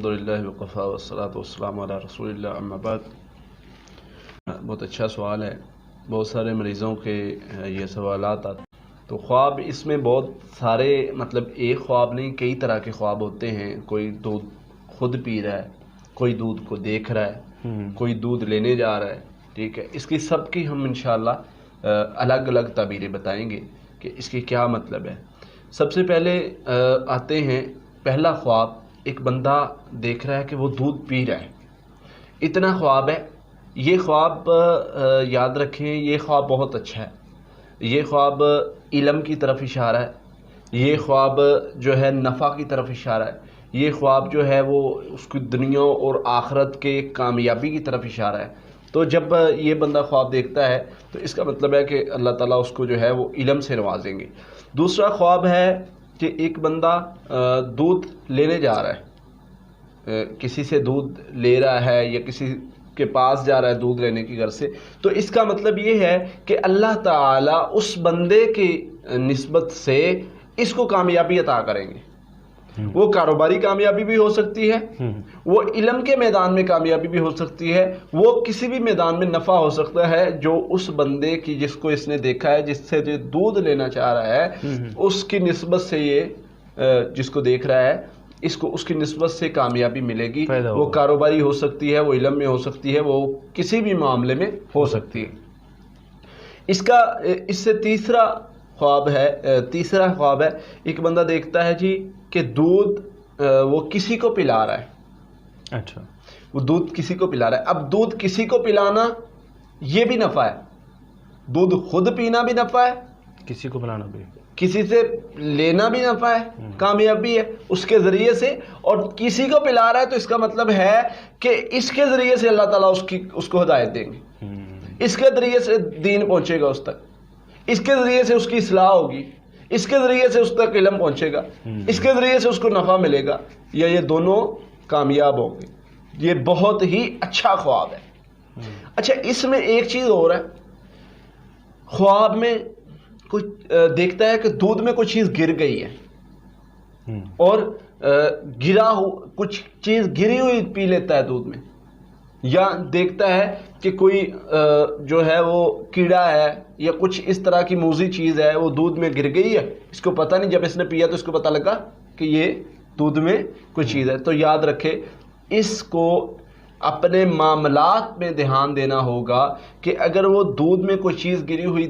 الحمدللہ وقفا والصلاۃ والسلام علی رسول اللہ اما بعد۔ بہت اچھا سوال ہے، بہت سارے مریضوں کے یہ سوالات آتے ہیں۔ تو خواب اس میں بہت سارے، مطلب ایک خواب نہیں، کئی طرح کے خواب ہوتے ہیں۔ کوئی دودھ خود پی رہا ہے، کوئی دودھ کو دیکھ رہا ہے، کوئی دودھ لینے جا رہا ہے، ٹھیک ہے۔ اس کی سب کی ہم انشاءاللہ الگ الگ تعبیریں بتائیں گے کہ اس کی کیا مطلب ہے۔ سب سے پہلے آتے ہیں پہلا خواب۔ ایک بندہ دیکھ رہا ہے کہ وہ دودھ پی رہا ہے، اتنا خواب ہے۔ یہ خواب یاد رکھیں، یہ خواب بہت اچھا ہے۔ یہ خواب علم کی طرف اشارہ ہے، یہ خواب جو ہے نفع کی طرف اشارہ ہے، یہ خواب جو ہے وہ اس کی دنیا اور آخرت کے کامیابی کی طرف اشارہ ہے۔ تو جب یہ بندہ خواب دیکھتا ہے تو اس کا مطلب ہے کہ اللہ تعالیٰ اس کو جو ہے وہ علم سے نوازیں گے۔ دوسرا خواب ہے کہ ایک بندہ دودھ لینے جا رہا ہے، کسی سے دودھ لے رہا ہے یا کسی کے پاس جا رہا ہے دودھ لینے کی غرض سے۔ تو اس کا مطلب یہ ہے کہ اللہ تعالیٰ اس بندے کی نسبت سے اس کو کامیابی عطا کریں گے۔ وہ کاروباری کامیابی بھی ہو سکتی ہے، وہ علم کے میدان میں کامیابی بھی ہو سکتی ہے، وہ کسی بھی میدان میں نفع ہو سکتا ہے جو اس بندے کی، جس کو اس نے دیکھا ہے، جس سے جو دودھ لینا چاہ رہا ہے، اس کی نسبت سے یہ جس کو دیکھ رہا ہے، اس کو اس کی نسبت سے کامیابی ملے گی۔ وہ کاروباری ہو سکتی ہے، وہ علم میں ہو سکتی ہے، وہ کسی بھی معاملے میں ہو سکتی ہے۔ اس سے تیسرا خواب ہے، ایک بندہ دیکھتا ہے جی کہ دودھ وہ کسی کو پلا رہا ہے۔ اچھا، وہ دودھ کسی کو پلا رہا ہے۔ اب دودھ کسی کو پلانا یہ بھی نفع ہے، دودھ خود پینا بھی نفع ہے، کسی کو پلانا بھی، کسی سے لینا بھی نفع ہے، کامیابی ہے اس کے ذریعے سے، اور کسی کو پلا رہا ہے تو اس کا مطلب ہے کہ اس کے ذریعے سے اللہ تعالیٰ اس کو ہدایت دیں گے، اس کے ذریعے سے دین پہنچے گا اس تک، اس کے ذریعے سے اس کی اصلاح ہوگی، اس کے ذریعے سے اس تک علم پہنچے گا، اس کے ذریعے سے اس کو نفع ملے گا، یا یہ دونوں کامیاب ہوں گے۔ یہ بہت ہی اچھا خواب ہے۔ اچھا، اس میں ایک چیز اور ہے، خواب میں کوئی دیکھتا ہے کہ دودھ میں کوئی چیز گر گئی ہے، اور کچھ چیز گری ہوئی پی لیتا ہے دودھ میں، یا دیکھتا ہے کہ کوئی جو ہے وہ کیڑا ہے یا کچھ اس طرح کی موذی چیز ہے وہ دودھ میں گر گئی ہے، اس کو پتہ نہیں، جب اس نے پیا تو اس کو پتہ لگا کہ یہ دودھ میں کوئی چیز ہے۔ تو یاد رکھے، اس کو اپنے معاملات میں دھیان دینا ہوگا کہ اگر وہ دودھ میں کوئی چیز گری ہوئی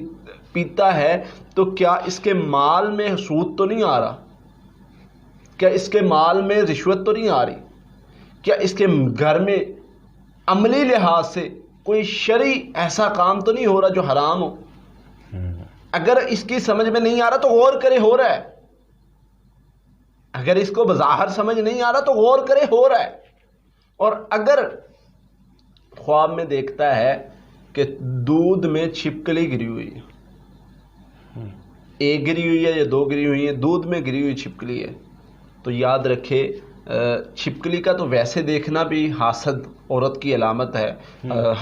پیتا ہے تو کیا اس کے مال میں سود تو نہیں آ رہا، کیا اس کے مال میں رشوت تو نہیں آ رہی، کیا اس کے گھر میں عملی لحاظ سے کوئی شرعی ایسا کام تو نہیں ہو رہا جو حرام ہو۔ اگر اس کی سمجھ میں نہیں آ رہا تو غور کرے ہو رہا ہے، اگر اس کو بظاہر سمجھ نہیں آ رہا تو غور کرے ہو رہا ہے۔ اور اگر خواب میں دیکھتا ہے کہ دودھ میں چھپکلی گری ہوئی ہے، ایک گری ہوئی ہے یا دو گری ہوئی ہے، دودھ میں گری ہوئی چھپکلی ہے، تو یاد رکھے چھپکلی کا تو ویسے دیکھنا بھی حاسد عورت کی علامت ہے،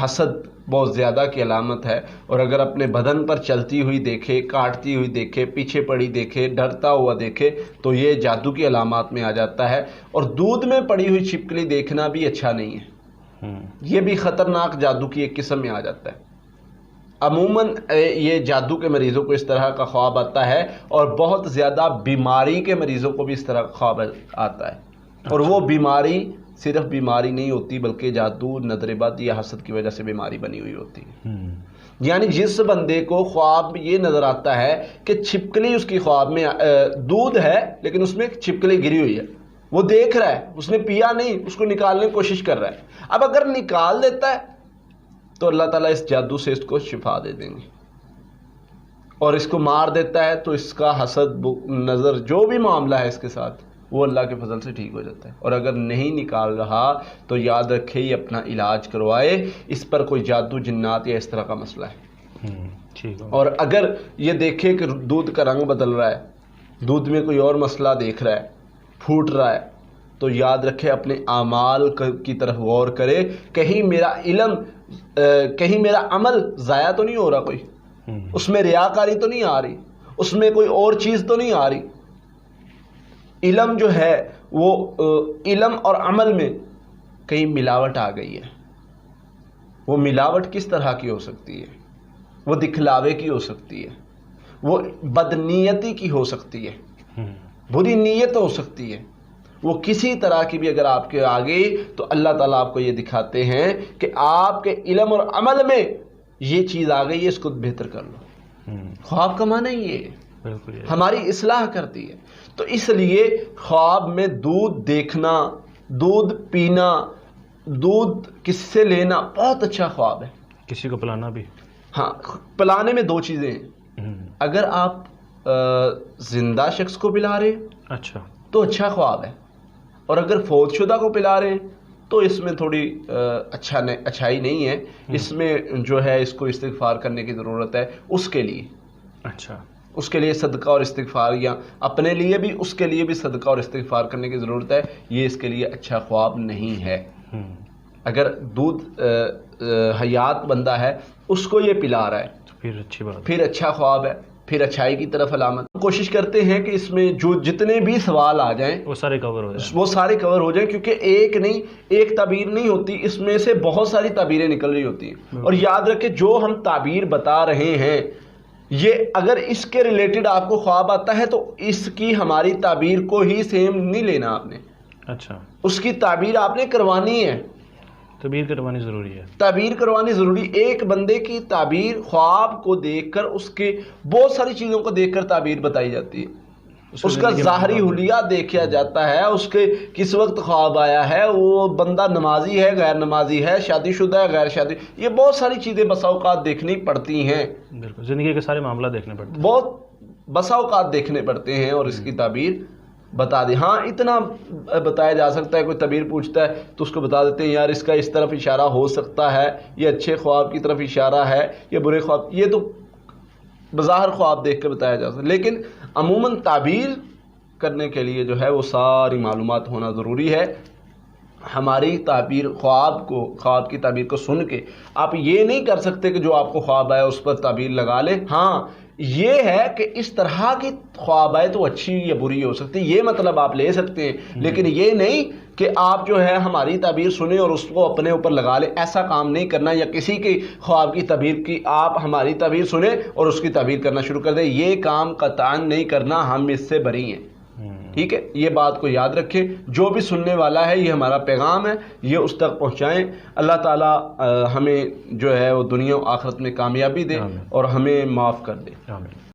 حسد بہت زیادہ کی علامت ہے۔ اور اگر اپنے بدن پر چلتی ہوئی دیکھے، کاٹتی ہوئی دیکھے، پیچھے پڑی دیکھے، ڈرتا ہوا دیکھے تو یہ جادو کی علامات میں آ جاتا ہے۔ اور دودھ میں پڑی ہوئی چھپکلی دیکھنا بھی اچھا نہیں ہے، یہ بھی خطرناک جادو کی ایک قسم میں آ جاتا ہے۔ عموماً یہ جادو کے مریضوں کو اس طرح کا خواب آتا ہے، اور بہت زیادہ بیماری کے مریضوں کو بھی اس طرح کا خواب آتا ہے، اور وہ بیماری صرف بیماری نہیں ہوتی بلکہ جادو، نظر بد یا حسد کی وجہ سے بیماری بنی ہوئی ہوتی ہے۔ یعنی جس بندے کو خواب یہ نظر آتا ہے کہ چھپکلی اس کی خواب میں دودھ ہے لیکن اس میں چھپکلی گری ہوئی ہے، وہ دیکھ رہا ہے، اس نے پیا نہیں، اس کو نکالنے کی کوشش کر رہا ہے، اب اگر نکال دیتا ہے تو اللہ تعالیٰ اس جادو سے اس کو شفا دے دیں گے، اور اس کو مار دیتا ہے تو اس کا حسد، نظر، جو بھی معاملہ ہے اس کے ساتھ، وہ اللہ کے فضل سے ٹھیک ہو جاتا ہے۔ اور اگر نہیں نکال رہا تو یاد رکھے یہ اپنا علاج کروائے، اس پر کوئی جادو، جنات یا اس طرح کا مسئلہ ہے۔ اور اگر یہ دیکھے کہ دودھ کا رنگ بدل رہا ہے، دودھ میں کوئی اور مسئلہ دیکھ رہا ہے، پھوٹ رہا ہے، تو یاد رکھے اپنے اعمال کی طرف غور کرے، کہیں میرا علم، کہیں میرا عمل ضائع تو نہیں ہو رہا، کوئی اس میں ریاکاری تو نہیں آ رہی، اس میں کوئی اور چیز تو نہیں آ رہی۔ علم جو ہے وہ علم اور عمل میں کہیں ملاوٹ آ گئی ہے. وہ ملاوٹ کس طرح کی ہو سکتی ہے؟ وہ دکھلاوے کی ہو سکتی ہے، وہ بدنیتی کی ہو سکتی ہے، بری نیت ہو سکتی ہے. وہ کسی طرح کی بھی اگر آپ کے آگے، تو اللہ تعالیٰ آپ کو یہ دکھاتے ہیں کہ آپ کے علم اور عمل میں یہ چیز آ گئی ہے، اس کو بہتر کر لو. خواب کا معنی یہ ہے، ہماری اصلاح کرتی ہے. تو اس لیے خواب میں دودھ دیکھنا، دودھ پینا، دودھ کس سے لینا بہت اچھا خواب ہے. کسی کو پلانا بھی. ہاں، پلانے میں دو چیزیں ہیں. اگر آپ زندہ شخص کو پلا رہے ہیں اچھا تو اچھا خواب ہے، اور اگر فوت شدہ کو پلا رہے ہیں تو اس میں تھوڑی اچھائی نہیں ہے. اس میں جو ہے اس کو استغفار کرنے کی ضرورت ہے اس کے لیے. اچھا، اس کے لیے صدقہ اور استغفار، یا اپنے لیے بھی اس کے لیے بھی صدقہ اور استغفار کرنے کی ضرورت ہے. یہ اس کے لیے اچھا خواب نہیں ہے. اگر دودھ حیات بندہ ہے اس کو یہ پلا رہا ہے تو پھر اچھی بات، پھر اچھا خواب ہے، پھر اچھائی کی طرف علامت. کوشش کرتے ہیں کہ اس میں جو جتنے بھی سوال آ جائیں وہ سارے کور ہو جائیں، وہ سارے کور ہو جائیں، کیونکہ ایک تعبیر نہیں ہوتی، اس میں سے بہت ساری تعبیریں نکل رہی ہوتی ہیں. اور یاد رکھیں جو ہم تعبیر بتا رہے ہیں، یہ اگر اس کے ریلیٹڈ آپ کو خواب آتا ہے تو اس کی ہماری تعبیر کو ہی سیم نہیں لینا آپ نے. اچھا، اس کی تعبیر آپ نے کروانی ہے. تعبیر کروانی ضروری ہے. تعبیر کروانی ضروری. ایک بندے کی تعبیر خواب کو دیکھ کر، اس کے بہت ساری چیزوں کو دیکھ کر تعبیر بتائی جاتی ہے. اس کا ظاہری حلیہ دیکھا جاتا ہے، اس کے کس وقت خواب آیا ہے، وہ بندہ نمازی ہے غیر نمازی ہے، شادی شدہ ہے غیر شادی، یہ بہت ساری چیزیں بسا اوقات دیکھنی پڑتی ہیں. بالکل، زندگی کے سارے معاملات دیکھنے پڑتے ہیں، بہت بسا اوقات دیکھنے پڑتے ہیں اور اس کی تعبیر بتا دیں. ہاں، اتنا بتایا جا سکتا ہے، کوئی تعبیر پوچھتا ہے تو اس کو بتا دیتے ہیں یار اس کا اس طرف اشارہ ہو سکتا ہے، یہ اچھے خواب کی طرف اشارہ ہے، یہ برے خواب. یہ تو بظاہر خواب دیکھ کے بتایا جا سکتا ہے، لیکن عموماً تعبیر کرنے کے لیے جو ہے وہ ساری معلومات ہونا ضروری ہے. ہماری تعبیر خواب کی تعبیر کو سن کے آپ یہ نہیں کر سکتے کہ جو آپ کو خواب آئے اس پر تعبیر لگا لیں. ہاں، یہ ہے کہ اس طرح کی خواب آئے تو اچھی یا بری ہو سکتی، یہ مطلب آپ لے سکتے ہیں، لیکن یہ نہیں کہ آپ جو ہے ہماری تعبیر سنیں اور اس کو اپنے اوپر لگا لیں. ایسا کام نہیں کرنا، یا کسی کی خواب کی تعبیر کی آپ ہماری تعبیر سنیں اور اس کی تعبیر کرنا شروع کر دیں. یہ کام قطعاً نہیں کرنا، ہم اس سے بری ہیں. ٹھیک ہے، یہ بات کو یاد رکھیں. جو بھی سننے والا ہے یہ ہمارا پیغام ہے، یہ اس تک پہنچائیں. اللہ تعالیٰ ہمیں جو ہے وہ دنیا و آخرت میں کامیابی دے اور ہمیں معاف کر دے.